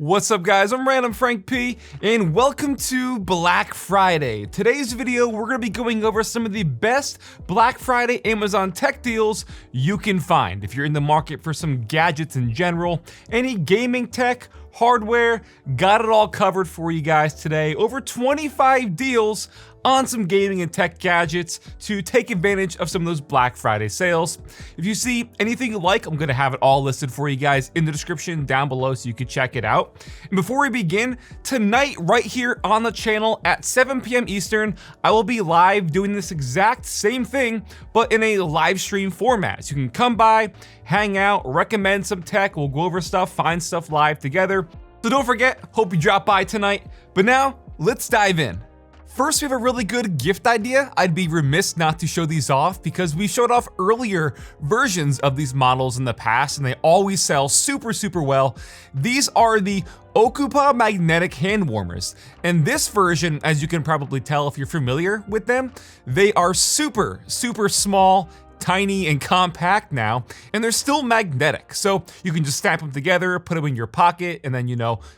What's up guys, I'm randomfrankp and welcome to Black Friday. Today's video we're going to be going over some of the best Black Friday Amazon tech deals you can find. If you're in the market for some gadgets in general, any gaming tech, hardware, got it all covered for you guys today. Over 25 deals on some gaming and tech gadgets to take advantage of some of those Black Friday sales. If you see anything you like, I'm gonna have it all listed for you guys in the description down below so you can check it out. And before we begin, tonight right here on the channel at 7 p.m. Eastern, I will be live doing this exact same thing, but in a live stream format. So you can come by, hang out, recommend some tech, we'll go over stuff, find stuff live together. So don't forget, hope you drop by tonight. But now, let's dive in. First, we have a really good gift idea. I'd be remiss not to show these off because we showed off earlier versions of these models in the past and they always sell super well. These are the Okupa magnetic hand warmers. And this version, as you can probably tell if you're familiar with them, they are super small, tiny and compact now, and they're still magnetic. So you can just snap them together, put them in your pocket, and then,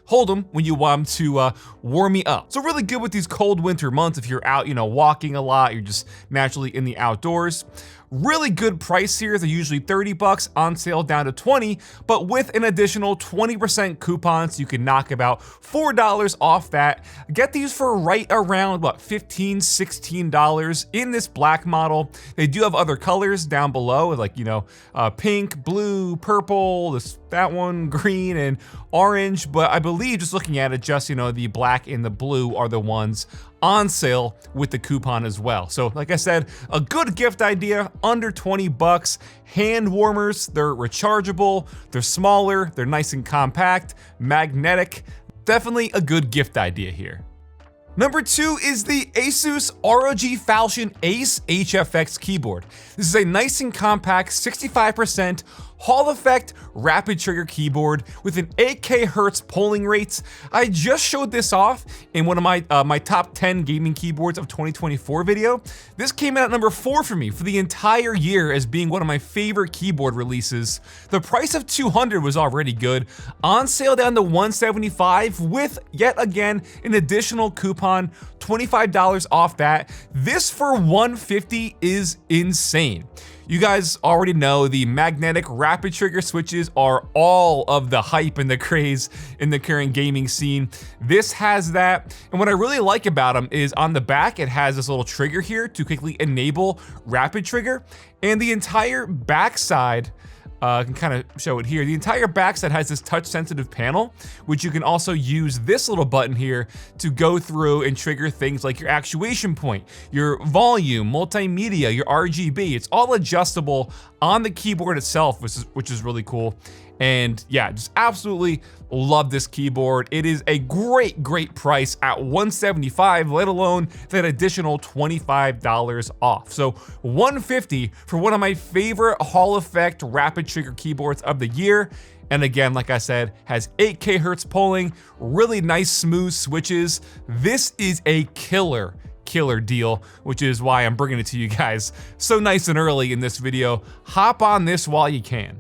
hold them when you want them to warm you up. So really good with these cold winter months if you're out, walking a lot, you're just naturally in the outdoors. Really good price here. They're usually 30 bucks, on sale down to 20, but with an additional 20% coupons, you can knock about $4 off that. Get these for right around, $15, $16 in this black model. They do have other colors down below, like, pink, blue, purple, that one, green, and orange, but I believe just looking at it, just, the black and the blue are the ones on sale with the coupon as well. So like I said, a good gift idea, under 20 bucks. Hand warmers, they're rechargeable, they're smaller, they're nice and compact, magnetic. Definitely a good gift idea here. Number 2 is the Asus ROG Falchion Ace HFX keyboard. This is a nice and compact 65% Hall effect rapid trigger keyboard with an 8K hertz polling rates. I just showed this off in one of my top 10 gaming keyboards of 2024 video. This came in at number 4 for me for the entire year as being one of my favorite keyboard releases. The price of $200 was already good, on sale down to $175 with yet again an additional coupon, $25 off that. This for $150 is insane. You guys already know the magnetic rapid trigger switches are all of the hype and the craze in the current gaming scene. This has that, and what I really like about them is on the back it has this little trigger here to quickly enable rapid trigger, and the entire backside, I can kind of show it here. The entire backside has this touch sensitive panel, which you can also use this little button here to go through and trigger things like your actuation point, your volume, multimedia, your RGB. It's all adjustable on the keyboard itself, which is really cool. And yeah, just absolutely love this keyboard. It is a great price at $175, let alone that additional $25 off. So $150 for one of my favorite Hall effect rapid trigger keyboards of the year. And again, like I said, has 8K hertz polling, really nice smooth switches. This is a killer deal, which is why I'm bringing it to you guys so nice and early in this video. Hop on this while you can.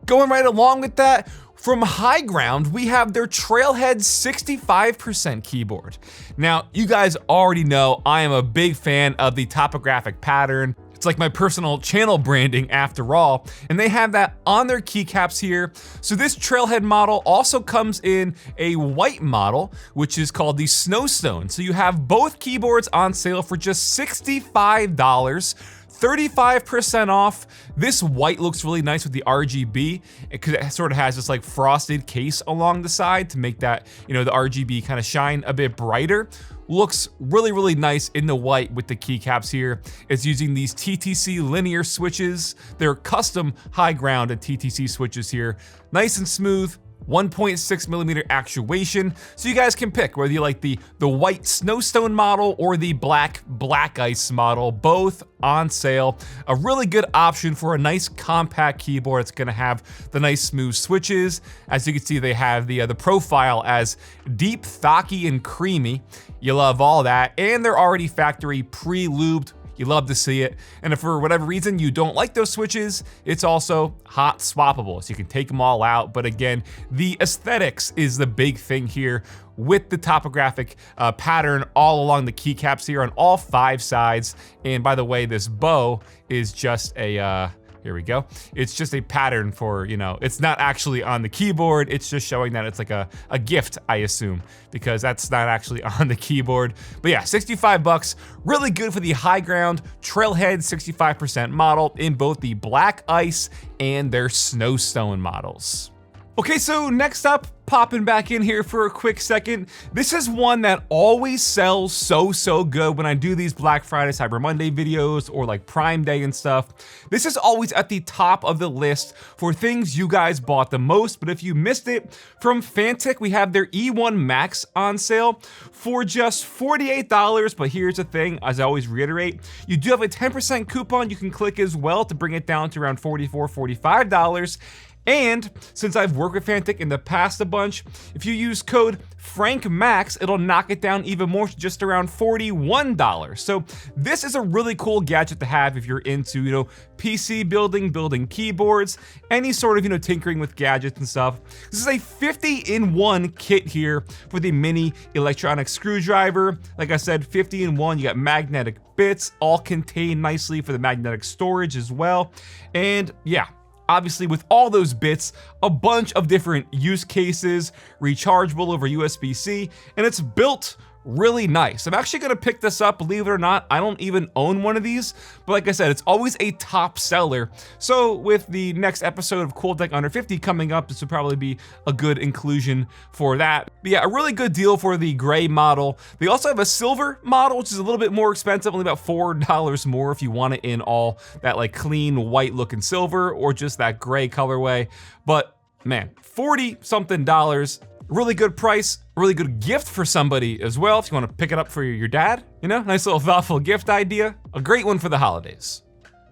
Going right along with that, from High Ground, we have their Trailhead 65% keyboard. Now, you guys already know I am a big fan of the topographic pattern. It's like my personal channel branding after all, and they have that on their keycaps here. So this Trailhead model also comes in a white model, which is called the Snowstone. So you have both keyboards on sale for just $65. 35% off. This white looks really nice with the RGB because it sort of has this like frosted case along the side to make that, the RGB kind of shine a bit brighter. Looks really nice in the white with the keycaps here. It's using these TTC linear switches. They're custom High Ground and TTC switches here. Nice and smooth. 1.6 millimeter actuation, so you guys can pick whether you like the white Snowstone model or the black ice model. Both on sale. A really good option for a nice compact keyboard. It's gonna have the nice smooth switches. As you can see, they have the profile as deep, thocky, and creamy. You love all that, and they're already factory pre-lubed. You love to see it. And if for whatever reason you don't like those switches, it's also hot swappable, so you can take them all out. But again, the aesthetics is the big thing here with the topographic pattern all along the keycaps here on all 5 sides. And by the way, this bow is just a, here we go. It's just a pattern for, you know, it's not actually on the keyboard. It's just showing that it's like a gift, I assume, because that's not actually on the keyboard. But yeah, 65 bucks, really good for the high ground Trailhead 65% model in both the Black Ice and their Snowstone models. Okay, so next up, popping back in here for a quick second. This is one that always sells so good when I do these Black Friday, Cyber Monday videos or like Prime Day and stuff. This is always at the top of the list for things you guys bought the most. But if you missed it, from Fantic, we have their E1 Max on sale for just $48. But here's the thing, as I always reiterate, you do have a 10% coupon you can click as well to bring it down to around $44, $45. And since I've worked with Fantic in the past a bunch, if you use code FrankMax, it'll knock it down even more to just around $41. So this is a really cool gadget to have if you're into, you know, PC building keyboards, any sort of, you know, tinkering with gadgets and stuff. This is a 50-in-1 kit here for the mini electronic screwdriver. Like I said, 50-in-1, you got magnetic bits, all contained nicely for the magnetic storage as well. And yeah, obviously with all those bits, a bunch of different use cases, rechargeable over USB-C, and it's built really nice. I'm actually gonna pick this up, believe it or not. I don't even own one of these, but like I said, it's always a top seller. So with the next episode of Cool Tech Under 50 coming up, this would probably be a good inclusion for that. But yeah, a really good deal for the gray model. They also have a silver model, which is a little bit more expensive, only about $4 more if you want it in all that like clean white looking silver or just that gray colorway. But man, 40-something dollars. Really good price, really good gift for somebody as well if you want to pick it up for your dad, you know, nice little thoughtful gift idea. A great one for the holidays.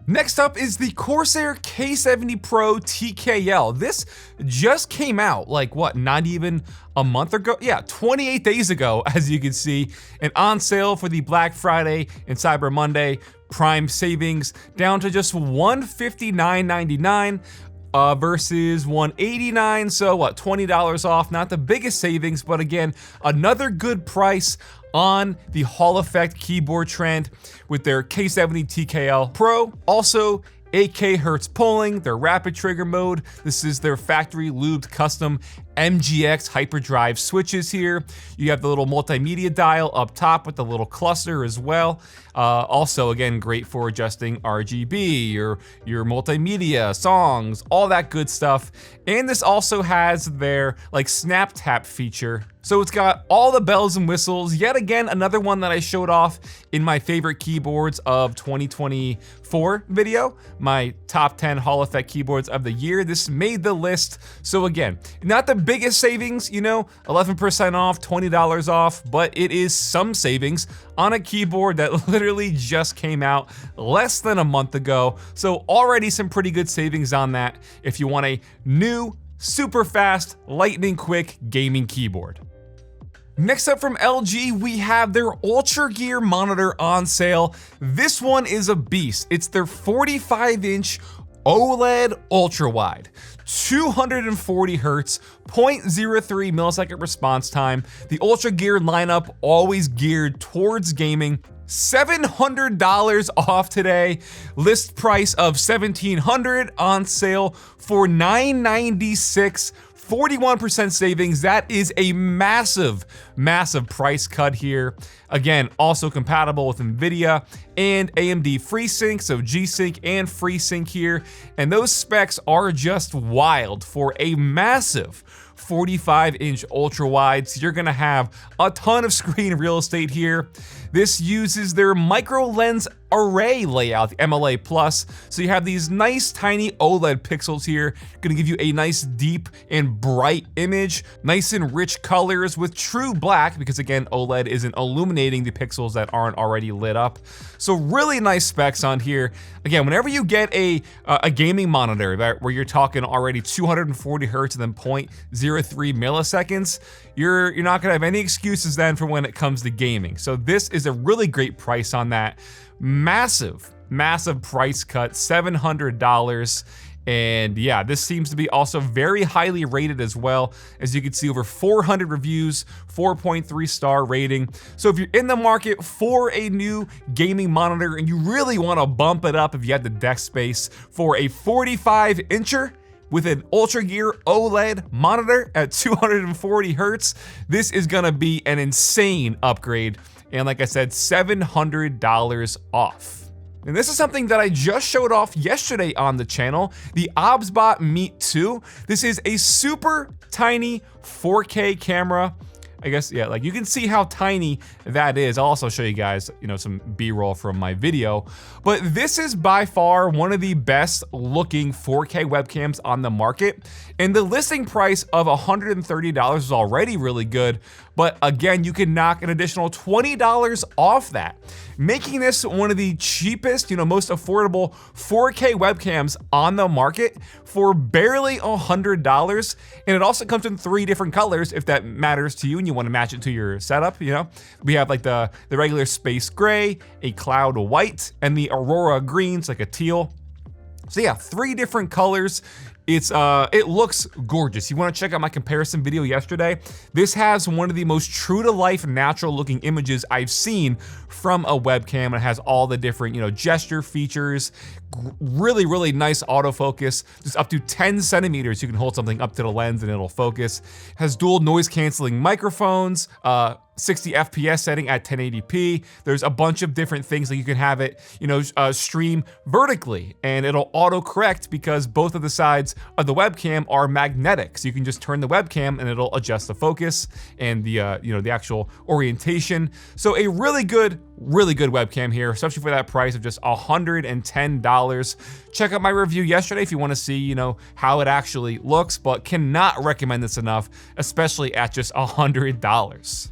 Next up is the Corsair K70 Pro TKL. This just came out like what, not even a month ago? Yeah, 28 days ago, as you can see, and on sale for the Black Friday and Cyber Monday Prime savings down to just $159.99. Versus $189, so what, $20 off, not the biggest savings, but again, another good price on the Hall effect keyboard trend with their K70 TKL Pro. Also, 8K hertz polling, their rapid trigger mode. This is their factory lubed custom MGX hyperdrive switches here. You have the little multimedia dial up top with the little cluster as well. Also, again, great for adjusting RGB, your multimedia, songs, all that good stuff. And this also has their like snap tap feature. So it's got all the bells and whistles. Yet again, another one that I showed off in my favorite keyboards of 2024 video, my top 10 Hall effect keyboards of the year. This made the list. So again, not the biggest savings, you know, 11% off, $20 off, but it is some savings on a keyboard that literally just came out less than a month ago. So already some pretty good savings on that if you want a new, super fast, lightning quick gaming keyboard. Next up from LG, we have their Ultra Gear monitor on sale. This one is a beast. It's their 45-inch OLED ultra wide, 240 hertz, 0.03 millisecond response time. The Ultra Gear lineup always geared towards gaming. $700 off today. List price of $1,700, on sale for $996. 41% savings. That is a massive price cut here. Again, also compatible with NVIDIA and AMD FreeSync, so G-Sync and FreeSync here. And those specs are just wild for a massive 45-inch ultra wide. So you're gonna have a ton of screen real estate here. This uses their micro lens array layout, the MLA Plus. So you have these nice tiny OLED pixels here, gonna give you a nice deep and bright image, nice and rich colors with true black, because again, OLED isn't illuminating the pixels that aren't already lit up. So really nice specs on here. Again, whenever you get a gaming monitor where you're talking already 240 hertz and then 0.03 milliseconds, you're not gonna have any excuses then for when it comes to gaming. So this is is a really great price on that. Massive price cut, $700. And yeah, this seems to be also very highly rated as well. As you can see, over 400 reviews, 4.3 star rating. So if you're in the market for a new gaming monitor and you really want to bump it up if you have the desk space for a 45-incher with an Ultra Gear OLED monitor at 240 hertz, this is gonna be an insane upgrade. And like I said, $700 off. And this is something that I just showed off yesterday on the channel, the OBSBot Meet 2. This is a super tiny 4K camera. I guess, yeah, like you can see how tiny that is. I'll also show you guys, some B-roll from my video. But this is by far one of the best looking 4K webcams on the market. And the listing price of $130 is already really good. But again, you can knock an additional $20 off that, making this one of the cheapest, most affordable 4K webcams on the market for barely $100. And it also comes in 3 different colors if that matters to you and you want to match it to your setup. We have like the regular space gray, a cloud white, and the aurora greens, like a teal. So yeah, 3 different colors. It looks gorgeous. You want to check out my comparison video yesterday? This has one of the most true to life natural looking images I've seen from a webcam. It has all the different, gesture features, really nice autofocus, just up to 10 centimeters. You can hold something up to the lens and it'll focus. Has dual noise canceling microphones, 60 FPS setting at 1080p. There's a bunch of different things that you can have it, stream vertically, and it'll auto-correct because both of the sides of the webcam are magnetic. So you can just turn the webcam and it'll adjust the focus and the actual orientation. So a really good webcam here, especially for that price of just $110. Check out my review yesterday if you want to see, how it actually looks, but cannot recommend this enough, especially at just $100.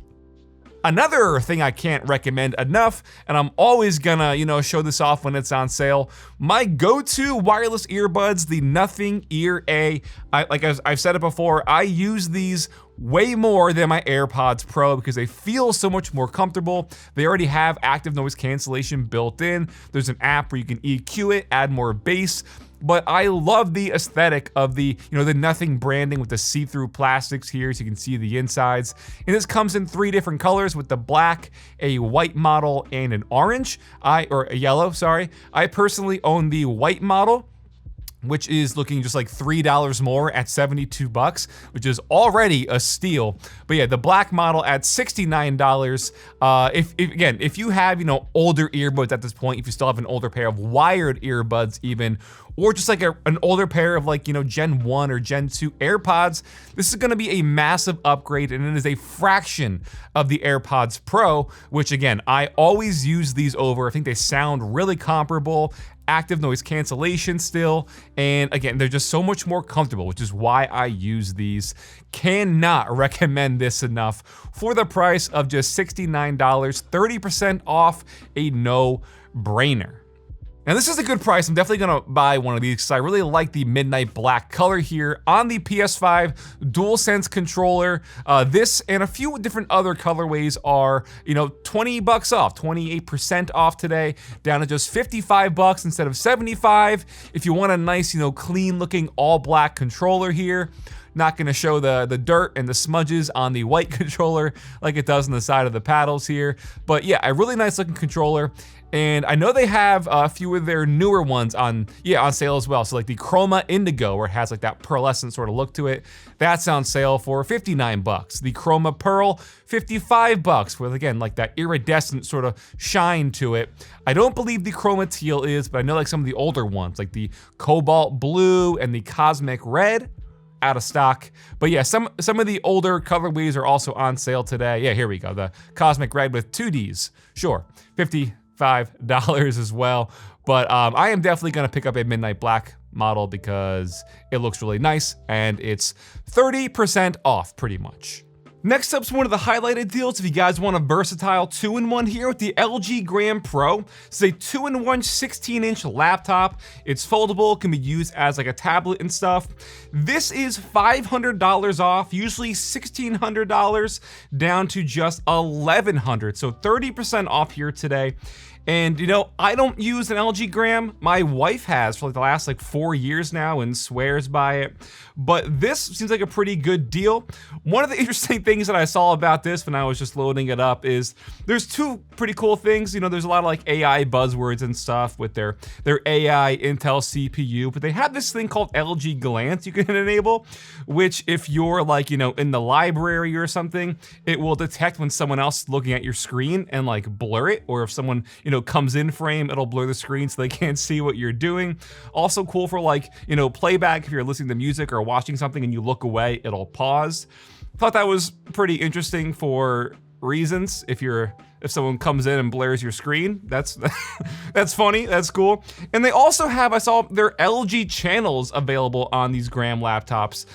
Another thing I can't recommend enough, and I'm always gonna, show this off when it's on sale, my go-to wireless earbuds, the Nothing Ear A. Like I've said it before, I use these way more than my AirPods Pro because they feel so much more comfortable. They already have active noise cancellation built in. There's an app where you can EQ it, add more bass. But I love the aesthetic of the Nothing branding with the see-through plastics here so you can see the insides. And this comes in 3 different colors with the black, a white model, and an orange. Or a yellow, sorry. I personally own the white model, which is looking just like $3 more at $72, which is already a steal. But yeah, the black model at $69. If you have, older earbuds at this point, if you still have an older pair of wired earbuds even, or just like an older pair of Gen 1 or Gen 2 AirPods, this is gonna be a massive upgrade, and it is a fraction of the AirPods Pro, which again, I always use these over. I think they sound really comparable, active noise cancellation still, and again, they're just so much more comfortable, which is why I use these. Cannot recommend this enough for the price of just $69, 30% off, a no-brainer. Now this is a good price. I'm definitely gonna buy one of these because I really like the midnight black color here on the PS5 DualSense controller. This and a few different other colorways are, $20 off, 28% off today, down to just $55 instead of $75. If you want a nice, clean looking all black controller here. Not gonna show the dirt and the smudges on the white controller like it does on the side of the paddles here. But yeah, a really nice looking controller. And I know they have a few of their newer ones on sale as well. So like the Chroma Indigo, where it has like that pearlescent sort of look to it, that's on sale for $59. The Chroma Pearl, $55, with again like that iridescent sort of shine to it. I don't believe the Chroma Teal is, but I know like some of the older ones, like the Cobalt Blue and the Cosmic Red, out of stock. But yeah, some of the older colorways are also on sale today. Yeah, here we go. The Cosmic Red with 2Ds, sure, $55 as well. But I am definitely gonna pick up a midnight black model because it looks really nice and it's 30% off pretty much. Next up's one of the highlighted deals if you guys want a versatile 2-in-1 here with the LG Gram Pro. It's a 2-in-1 16-inch laptop. It's foldable, can be used as like a tablet and stuff. This is $500 off, usually $1,600 down to just $1,100. So 30% off here today. And you know, I don't use an LG Gram. My wife has for like the last 4 years now and swears by it. But this seems like a pretty good deal. One of the interesting things that I saw about this when I was just loading it up is there's two pretty cool things. You know, there's a lot of like AI buzzwords and stuff with their AI Intel CPU, but they have this thing called LG Glance you can enable, which if you're like, you know, in the library or something, it will detect when someone else is looking at your screen and like blur it, or if someone, you know, comes in frame, it'll blur the screen so they can't see what you're doing. Also cool for like, you know, playback if you're listening to music or watching something and you look away, it'll pause. Thought that was pretty interesting for reasons. If someone comes in and blurs your screen, that's that's funny, that's cool. And they also have, I saw their LG channels available on these Gram laptops,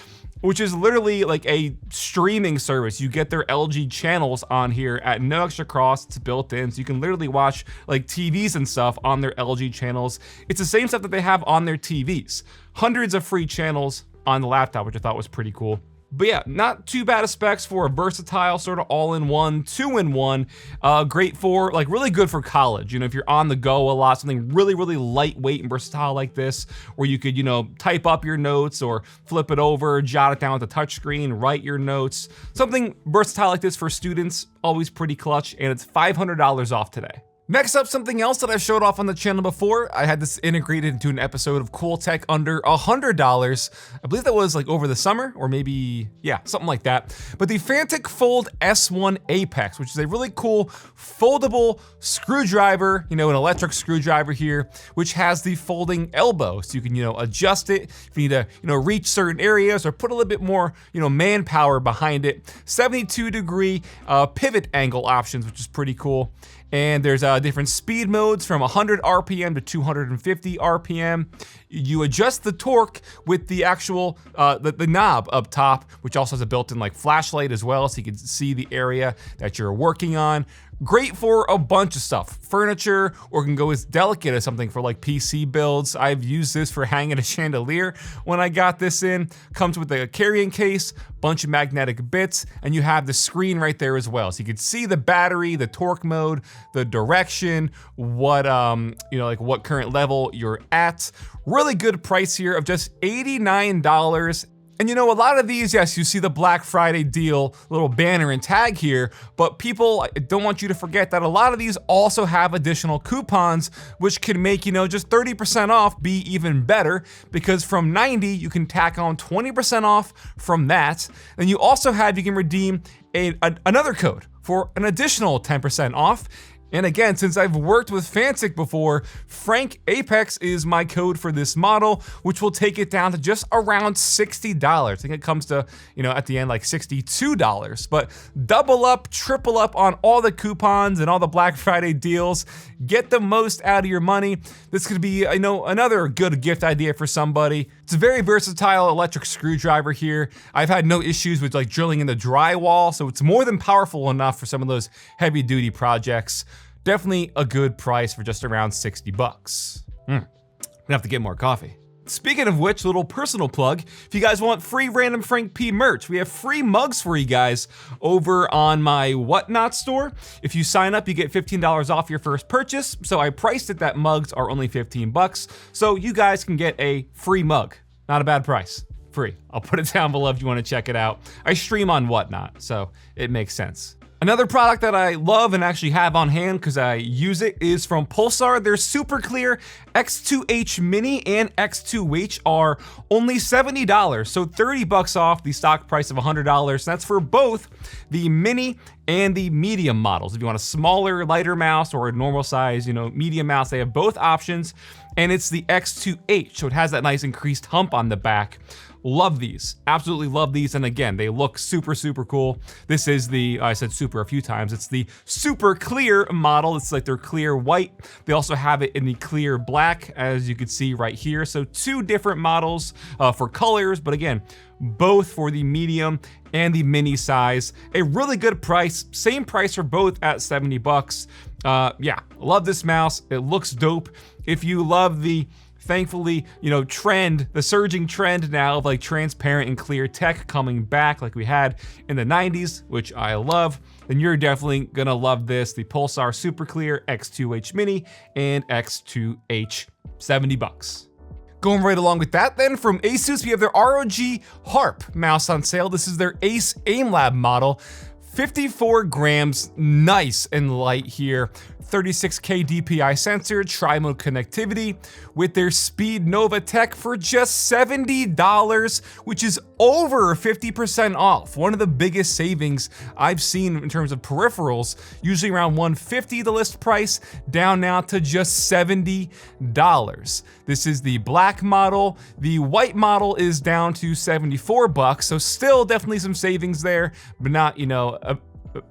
which is literally like a streaming service. You get their LG channels on here at no extra cost. It's built in, so you can literally watch like TVs and stuff on their LG channels. It's the same stuff that they have on their TVs. Hundreds of free channels on the laptop, which I thought was pretty cool. But yeah, not too bad of specs for a versatile sort of all-in-one, 2-in-1. Great for, like really good for college. You know, if you're on the go a lot, something really, really lightweight and versatile like this, where you could, you know, type up your notes or flip it over, jot it down with the touchscreen, write your notes. Something versatile like this for students, always pretty clutch, and it's $500 off today. Next up, something else that I've showed off on the channel before. I had this integrated into an episode of Cool Tech under $100. I believe that was like over the summer, or maybe, yeah, something like that. But the Fantic Fold S1 Apex, which is a really cool foldable screwdriver, you know, an electric screwdriver here, which has the folding elbow. So you can, you know, adjust it if you need to, you know, reach certain areas or put a little bit more, you know, manpower behind it. 72-degree pivot angle options, which is pretty cool. And there's different speed modes from 100 RPM to 250 RPM. You adjust the torque with the actual, the knob up top, which also has a built-in like flashlight as well, so you can see the area that you're working on. Great for a bunch of stuff, furniture, or can go as delicate as something for like PC builds. I've used this for hanging a chandelier when I got this in. Comes with a carrying case, bunch of magnetic bits, and you have the screen right there as well. So you can see the battery, the torque mode, the direction, what, you know, like what current level you're at. Really good price here of just $89. And you know, a lot of these, yes, you see the Black Friday deal, little banner and tag here, but people, I don't want you to forget that a lot of these also have additional coupons, which can make, you know, just 30% off be even better, because from 90, you can tack on 20% off from that. And you also have, you can redeem another code for an additional 10% off. And again, since I've worked with Fantic before, Frank Apex is my code for this model, which will take it down to just around $60. I think it comes to, you know, at the end like $62. But double up, triple up on all the coupons and all the Black Friday deals. Get the most out of your money. This could be, you know, another good gift idea for somebody. It's a very versatile electric screwdriver here. I've had no issues with like drilling in the drywall, so it's more than powerful enough for some of those heavy duty projects. Definitely a good price for just around 60 bucks. Gonna have to get more coffee. Speaking of which, little personal plug, if you guys want free Random Frank P merch, we have free mugs for you guys over on my Whatnot store. If you sign up, you get $15 off your first purchase. So I priced it that mugs are only 15 bucks. So you guys can get a free mug. Not a bad price, free. I'll put it down below if you wanna check it out. I stream on Whatnot, so it makes sense. Another product that I love and actually have on hand because I use it is from Pulsar. Their Super Clear X2H Mini and X2H are only $70, so 30 bucks off the stock price of $100. That's for both the Mini and the medium models. If you want a smaller, lighter mouse or a normal size, you know, medium mouse, they have both options. And it's the X2H, so it has that nice increased hump on the back. Love these, absolutely love these. And again, they look super, super cool. This is the, I said super a few times, it's the Super Clear model. It's like their clear white. They also have it in the clear black, as you can see right here. So two different models for colors, but again, both for the medium and the mini size. A really good price, same price for both at 70 bucks. Yeah, love this mouse. It looks dope. If you love the, thankfully, you know, trend, the surging trend now of like transparent and clear tech coming back like we had in the 90s, which I love, then you're definitely gonna love this. The Pulsar Super Clear X2H Mini and X2H, 70 bucks. Going right along with that then, from Asus, we have their ROG Harp mouse on sale. This is their Ace AimLab model. 54 grams, nice and light here. 36K DPI sensor, tri-mode connectivity with their Speed Nova tech for just $70, which is over 50% off. One of the biggest savings I've seen in terms of peripherals, usually around $150 the list price, down now to just $70. This is the black model. The white model is down to 74 bucks, so still definitely some savings there, but not, you know,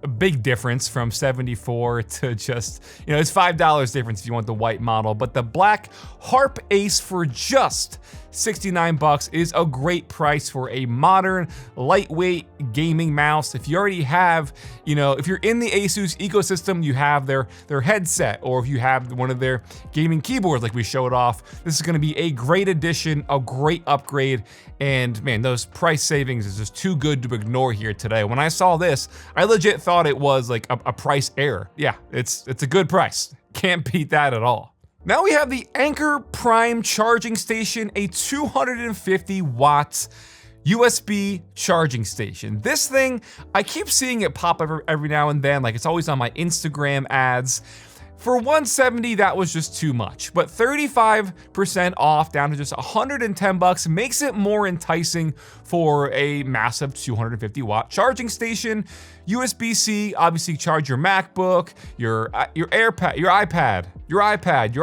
a big difference from 74 to just, you know, it's $5 difference if you want the white model, but the black Harp Ace for just 69 bucks is a great price for a modern, lightweight gaming mouse. If you already have, you know, if you're in the Asus ecosystem, you have their headset, or if you have one of their gaming keyboards like we showed off, this is gonna be a great addition, a great upgrade, and man, those price savings is just too good to ignore here today. When I saw this, I legit thought it was like a price error. Yeah, it's a good price. Can't beat that at all. Now we have the Anker Prime charging station, a 250 watts USB charging station. This thing, I keep seeing it pop up every now and then, like it's always on my Instagram ads. For $170, that was just too much, but 35% off down to just 110 bucks makes it more enticing for a massive 250 watt charging station. USB-C, obviously charge your MacBook, your AirPad, your iPad, your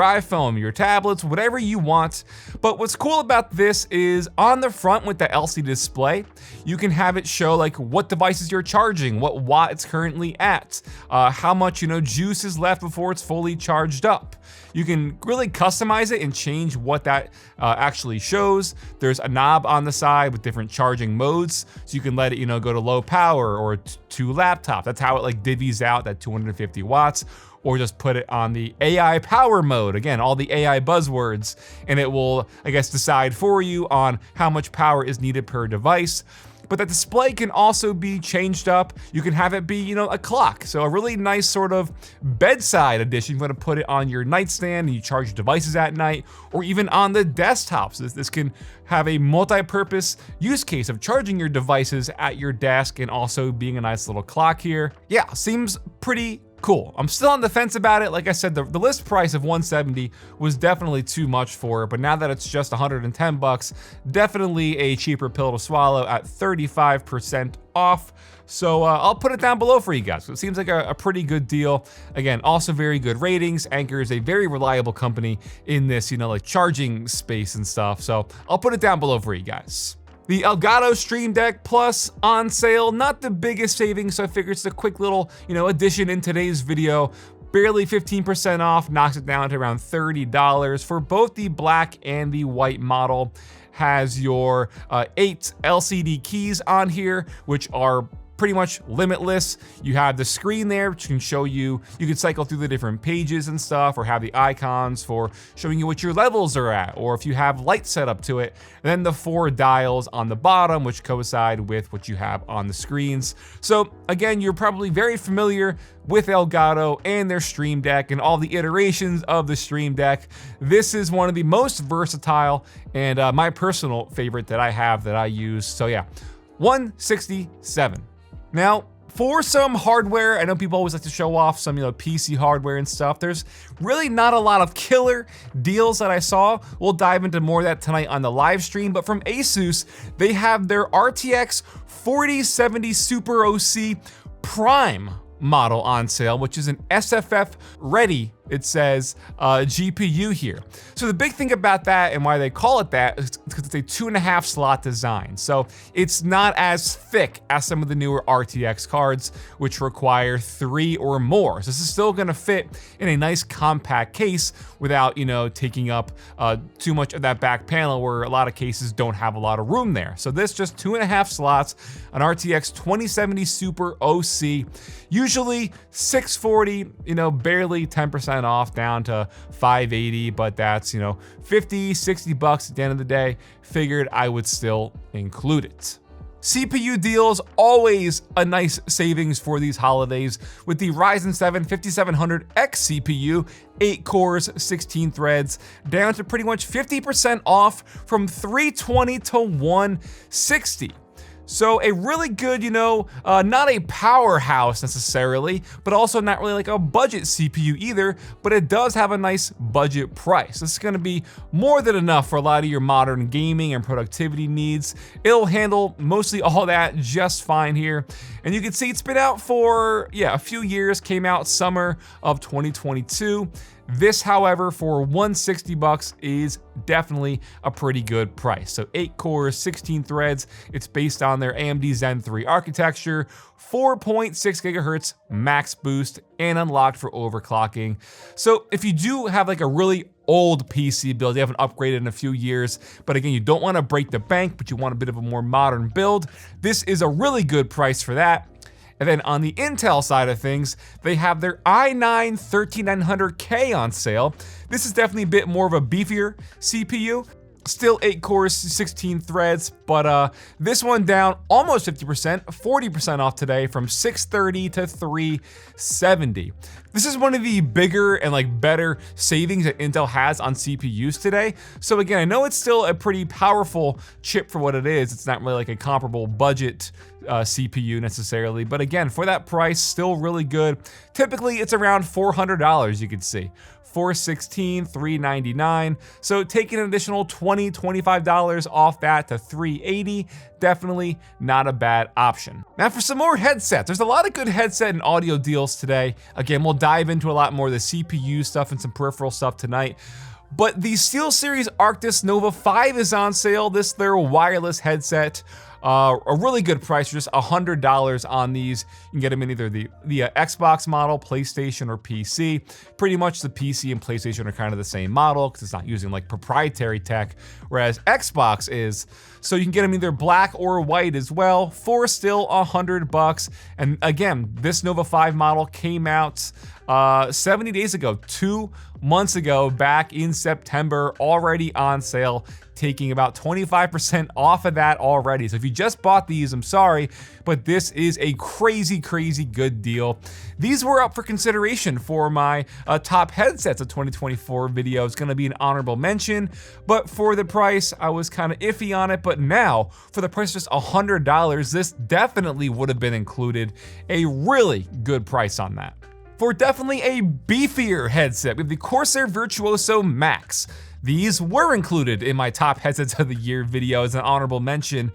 iPhone, your tablets, whatever you want. But what's cool about this is on the front with the LCD display, you can have it show like what devices you're charging, what watt it's currently at, how much, you know, juice is left before it's fully charged up. You can really customize it and change what that actually shows. There's a knob on the side with different charging modes, so you can let it, you know, go to low power or to laptop. That's how it like divvies out that 250 watts. Or just put it on the AI power mode. Again, all the AI buzzwords, and it will, I guess, decide for you on how much power is needed per device. But that display can also be changed up. You can have it be, you know, a clock. So a really nice sort of bedside edition. You're gonna put it on your nightstand and you charge your devices at night, or even on the desktop. So this can have a multi-purpose use case of charging your devices at your desk and also being a nice little clock here. Yeah, seems pretty cool. I'm still on the fence about it. Like I said, the list price of $170 was definitely too much for it, but now that it's just 110 bucks, definitely a cheaper pill to swallow at 35% off. So I'll put it down below for you guys. So it seems like a pretty good deal. Again, also very good ratings. Anker is a very reliable company in this, you know, like charging space and stuff. So I'll put it down below for you guys. The Elgato Stream Deck Plus on sale, not the biggest savings, so I figured it's a quick little, you know, addition in today's video. Barely 15% off, knocks it down to around $30 for both the black and the white model. Has your 8 LCD keys on here, which are pretty much limitless. You have the screen there, which can show you, you can cycle through the different pages and stuff, or have the icons for showing you what your levels are at, or if you have lights set up to it. And then the 4 dials on the bottom, which coincide with what you have on the screens. So again, you're probably very familiar with Elgato and their Stream Deck and all the iterations of the Stream Deck. This is one of the most versatile and my personal favorite that I have that I use. So yeah, $167. Now, for some hardware, I know people always like to show off some, you know, PC hardware and stuff. There's really not a lot of killer deals that I saw. We'll dive into more of that tonight on the live stream, but from Asus, they have their RTX 4070 Super OC Prime model on sale, which is an SFF ready it says GPU here. So the big thing about that and why they call it that is because it's a 2.5 slot design. So it's not as thick as some of the newer RTX cards, which require 3 or more. So this is still gonna fit in a nice compact case without, taking up too much of that back panel where a lot of cases don't have a lot of room there. So this just 2.5 slots, an RTX 2070 Super OC, usually 640, barely 10% off down to 580, but that's, 50, 60 bucks at the end of the day. Figured I would still include it. CPU deals, always a nice savings for these holidays with the Ryzen 7 5700X CPU, 8 cores, 16 threads, down to pretty much 50% off from $320 to $160. So a really good, not a powerhouse necessarily, but also not really like a budget CPU either, but it does have a nice budget price. This is gonna be more than enough for a lot of your modern gaming and productivity needs. It'll handle mostly all that just fine here. And you can see it's been out for, a few years, came out summer of 2022. This, however, for $160 is definitely a pretty good price. So 8 cores, 16 threads. It's based on their AMD Zen 3 architecture, 4.6 gigahertz max boost, and unlocked for overclocking. So if you do have like a really old PC build, you haven't upgraded in a few years, but again, you don't want to break the bank, but you want a bit of a more modern build, this is a really good price for that. And then on the Intel side of things, they have their i9 13900K on sale. This is definitely a bit more of a beefier CPU. Still 8 cores, 16 threads, but this one down almost 50%, 40% off today from $630 to $370. This is one of the bigger and better savings that Intel has on CPUs today. So again, I know it's still a pretty powerful chip for what it is. It's not really like a comparable budget CPU necessarily, but again, for that price, still really good. Typically, it's around $400, you can see. $416, $399. So taking an additional $20, $25 off that to $380, definitely not a bad option. Now for some more headsets, there's a lot of good headset and audio deals today. Again, we'll dive into a lot more of the CPU stuff and some peripheral stuff tonight. But the SteelSeries Arctis Nova 5 is on sale. This their wireless headset. A really good price, for just $100 on these. You can get them in either the Xbox model, PlayStation, or PC. Pretty much the PC and PlayStation are kind of the same model because it's not using proprietary tech, whereas Xbox is. So you can get them either black or white as well for still $100. And again, this Nova 5 model came out 70 days ago, 2 months ago, back in September, already on sale, taking about 25% off of that already. So if you just bought these, I'm sorry, but this is a crazy, crazy good deal. These were up for consideration for my top headsets of 2024 video. It's gonna be an honorable mention, but for the price, I was kind of iffy on it. But now, for the price of just $100, this definitely would have been included. A really good price on that. For definitely a beefier headset, we have the Corsair Virtuoso Max. These were included in my top headsets of the year video as an honorable mention,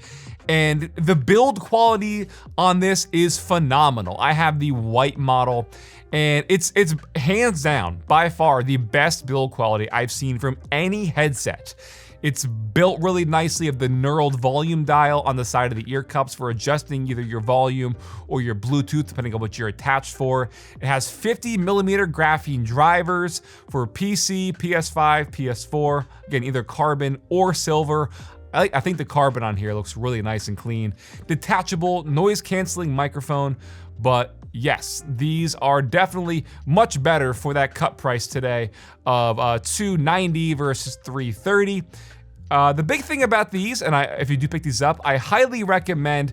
and the build quality on this is phenomenal. I have the white model, and it's hands down, by far, the best build quality I've seen from any headset. It's built really nicely of the knurled volume dial on the side of the ear cups for adjusting either your volume or your Bluetooth, depending on what you're attached for. It has 50mm graphene drivers for PC, PS5, PS4, again, either carbon or silver. I think the carbon on here looks really nice and clean. Detachable noise canceling microphone, but yes, these are definitely much better for that cut price today of $290 versus $330. The big thing about these, and if you do pick these up, I highly recommend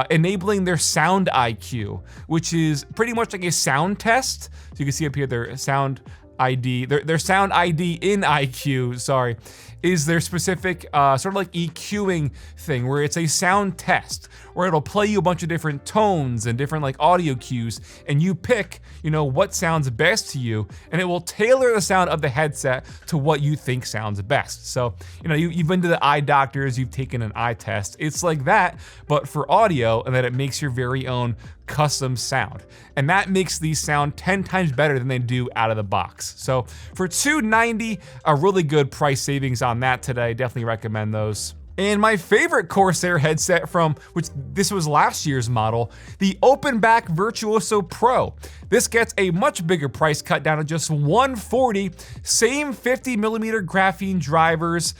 enabling their Sound IQ, which is pretty much like a sound test. So you can see up here their Sound ID, their Sound ID in IQ, sorry, is their specific sort of like EQing thing, where it's a sound test, where it'll play you a bunch of different tones and different like audio cues, and you pick, you know, what sounds best to you, and it will tailor the sound of the headset to what you think sounds best. So, you know, you've been to the eye doctors, you've taken an eye test. It's like that, but for audio, and then it makes your very own custom sound. And that makes these sound 10 times better than they do out of the box. So for $290, a really good price savings on that today. Definitely recommend those. And my favorite Corsair headset from, which this was last year's model, the Open Back Virtuoso Pro. This gets a much bigger price cut down to just $140, same 50mm graphene drivers.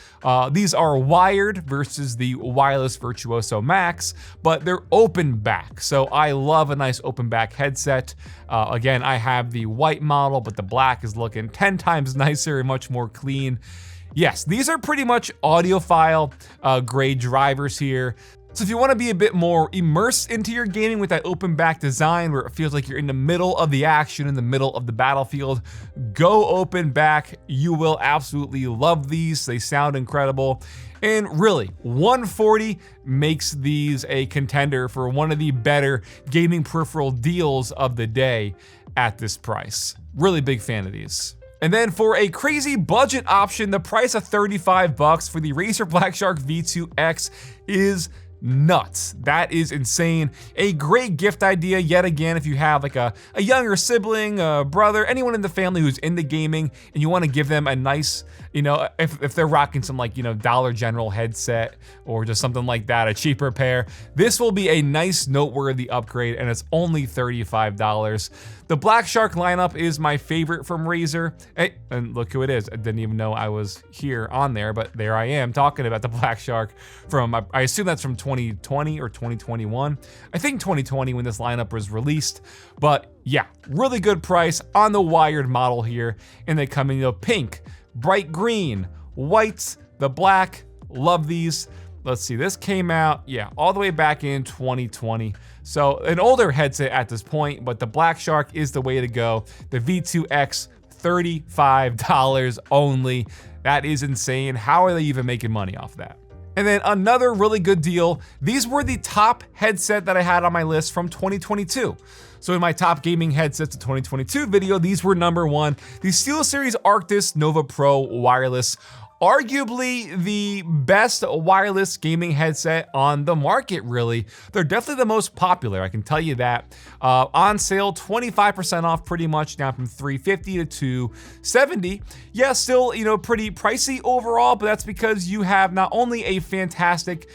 These are wired versus the wireless Virtuoso Max, but they're open back. So I love a nice open back headset. Again, I have the white model, but the black is looking 10 times nicer and much more clean. Yes, these are pretty much audiophile grade drivers here. So if you want to be a bit more immersed into your gaming with that open back design where it feels like you're in the middle of the action, in the middle of the battlefield, go open back. You will absolutely love these. They sound incredible. And really, $140 makes these a contender for one of the better gaming peripheral deals of the day at this price. Really big fan of these. And then for a crazy budget option, the price of $35 for the Razer Black Shark V2X is nuts. That is insane. A great gift idea yet again if you have like a younger sibling, a brother, anyone in the family who's into gaming and you want to give them a nice, you know, if they're rocking some like, you know, Dollar General headset or just something like that, a cheaper pair, this will be a nice noteworthy upgrade, and it's only $35. The Black Shark lineup is my favorite from Razer. Hey, and look who it is. I didn't even know I was here on there, but there I am talking about the Black Shark from, I assume that's from 2020 or 2021. I think 2020 when this lineup was released, but yeah, really good price on the wired model here. And they come in, you know, pink, bright green, whites, the black. Love these. Let's see, this came out, yeah, all the way back in 2020. So an older headset at this point, but the Black Shark is the way to go. The V2X, $35 only. That is insane. How are they even making money off that? And then another really good deal. These were the top headset that I had on my list from 2022. So in my top gaming headsets of 2022 video, these were number one. The SteelSeries Arctis Nova Pro Wireless. Arguably the best wireless gaming headset on the market, really. They're definitely the most popular, I can tell you that. On sale, 25% off pretty much, down from $350 to $270. Yeah, still, you know, pretty pricey overall, but that's because you have not only a fantastic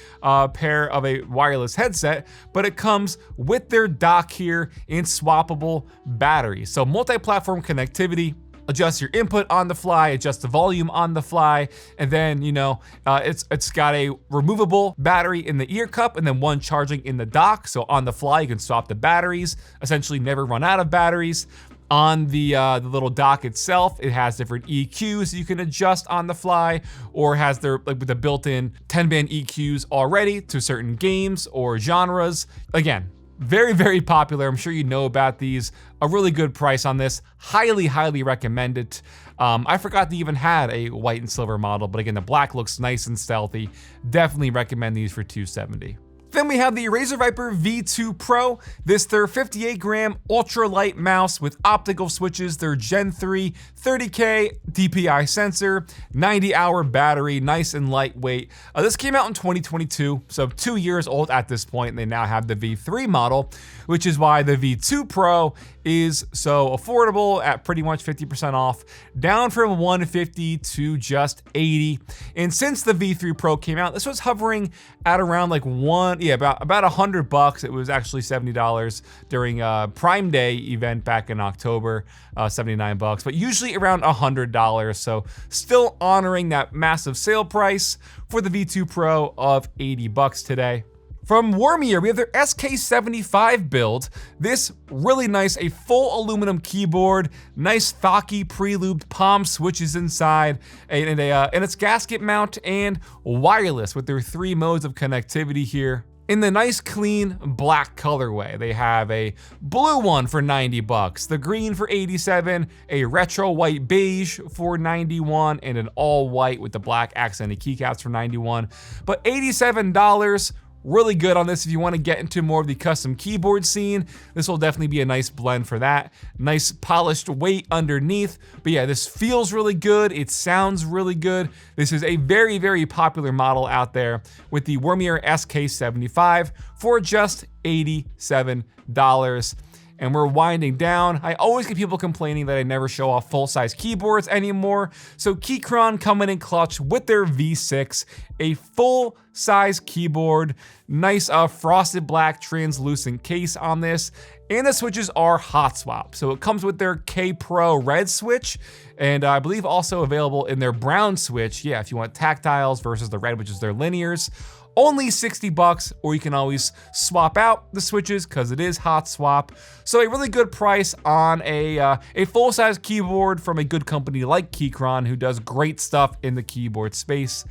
pair of a wireless headset, but it comes with their dock here and swappable batteries. So multi-platform connectivity. Adjust your input on the fly, adjust the volume on the fly, and then, you know, it's got a removable battery in the ear cup and then one charging in the dock. So on the fly, you can swap the batteries, essentially never run out of batteries. On the little dock itself, it has different EQs you can adjust on the fly, or has their like with the built-in 10-band EQs already to certain games or genres. Again, very, very popular. I'm sure you know about these. A really good price on this. Highly, highly recommend it. I forgot they even had a white and silver model, but again, the black looks nice and stealthy. Definitely recommend these for $270. Then we have the Razer Viper V2 Pro. This their 58-gram ultralight mouse with optical switches, their Gen 3 30K DPI sensor, 90-hour battery, nice and lightweight. This came out in 2022, so 2 years old at this point, and they now have the V3 model, which is why the V2 Pro is so affordable at pretty much 50% off, down from $150 to just $80. And since the V3 Pro came out, this was hovering at around like about $100. It was actually $70 during a Prime Day event back in October, $79, but usually around $100. So still honoring that massive sale price for the V2 Pro of $80 today. From Warmier, we have their SK75 build. This really nice, a full aluminum keyboard, nice thocky pre-lubed palm switches inside, and its gasket mount and wireless with their 3 modes of connectivity here. in the nice clean black colorway. They have a blue one for 90 bucks, the green for 87, a retro white beige for 91, and an all white with the black accented keycaps for 91. But $87, really good on this if you want to get into more of the custom keyboard scene. This will definitely be a nice blend for that. Nice polished weight underneath. But yeah, this feels really good. It sounds really good. This is a very, very popular model out there with the Wormier SK75 for just $87. And we're winding down. I always get people complaining that I never show off full-size keyboards anymore. So Keychron coming in clutch with their V6, a full-size keyboard, nice frosted black translucent case on this. And the switches are hot swap. So it comes with their K Pro red switch, and I believe also available in their brown switch. Yeah, if you want tactiles versus the red, which is their linears. Only 60 bucks, or you can always swap out the switches because it is hot swap. So a really good price on a full-size keyboard from a good company like Keychron, who does great stuff in the keyboard space.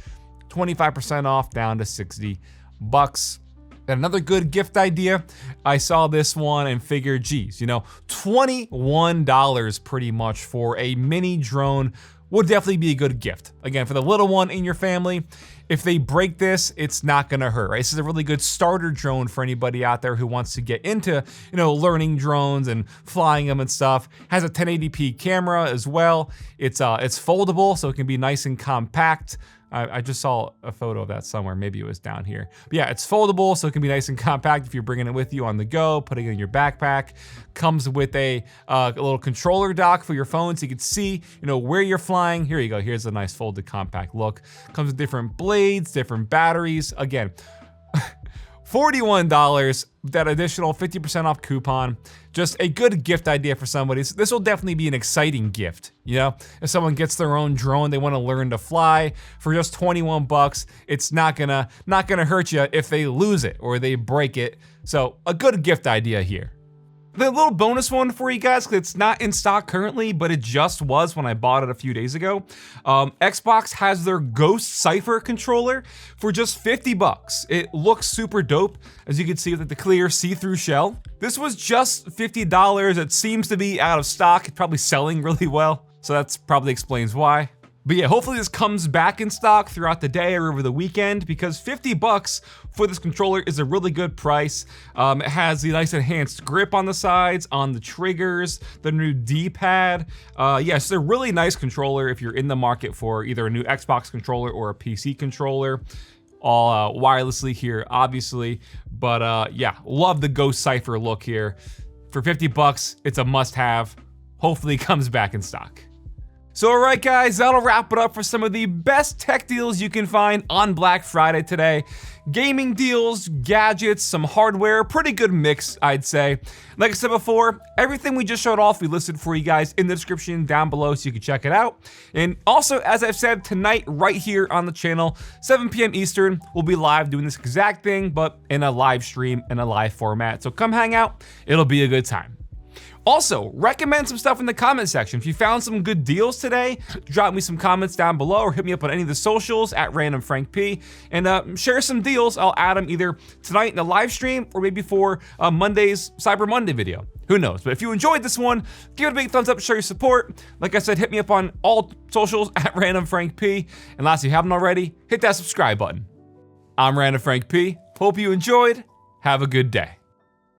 25% off, down to 60 bucks. And another good gift idea, I saw this one and figured, geez, you know, $21 pretty much for a mini drone would definitely be a good gift. Again, for the little one in your family, if they break this, it's not gonna hurt, right? This is a really good starter drone for anybody out there who wants to get into, you know, learning drones and flying them and stuff. Has a 1080p camera as well. It's foldable, so it can be nice and compact. I just saw a photo of that somewhere. Maybe it was down here. But yeah, it's foldable, so it can be nice and compact if you're bringing it with you on the go, putting it in your backpack. Comes with a little controller dock for your phone, so you can see, you know, where you're flying. Here you go. Here's a nice folded compact look. Comes with different blades, different batteries. Again, $41, that additional 50% off coupon. Just a good gift idea for somebody. This will definitely be an exciting gift, you know? If someone gets their own drone, they want to learn to fly, for just 21 bucks, it's not gonna hurt you if they lose it or they break it. So a good gift idea here. The little bonus one for you guys, because it's not in stock currently, but it just was when I bought it a few days ago. Xbox has their Ghost Cypher controller for just 50 bucks. It looks super dope, as you can see with the clear see-through shell. This was just $50. It seems to be out of stock. It's probably selling really well, so that's probably explains why. But yeah, hopefully this comes back in stock throughout the day or over the weekend, because 50 bucks for this controller is a really good price. It has the nice enhanced grip on the sides, on the triggers, the new D-pad. Yeah, it's a really nice controller if you're in the market for either a new Xbox controller or a PC controller. All wirelessly here, obviously. But yeah, love the Ghost Cypher look here. For 50 bucks, it's a must-have. Hopefully it comes back in stock. So alright guys, that'll wrap it up for some of the best tech deals you can find on Black Friday today. Gaming deals, gadgets, some hardware, pretty good mix, I'd say. Like I said before, everything we just showed off, we listed for you guys in the description down below so you can check it out. And also, as I've said, tonight, right here on the channel, 7 p.m. Eastern, we'll be live doing this exact thing, but in a live stream, in a live format. So come hang out, it'll be a good time. Also, recommend some stuff in the comment section. If you found some good deals today, drop me some comments down below or hit me up on any of the socials at randomfrankp and share some deals. I'll add them either tonight in the live stream or maybe for Monday's Cyber Monday video. Who knows? But if you enjoyed this one, give it a big thumbs up to show your support. Like I said, hit me up on all socials at randomfrankp. And last, if you haven't already, hit that subscribe button. I'm Random Frank P. Hope you enjoyed. Have a good day.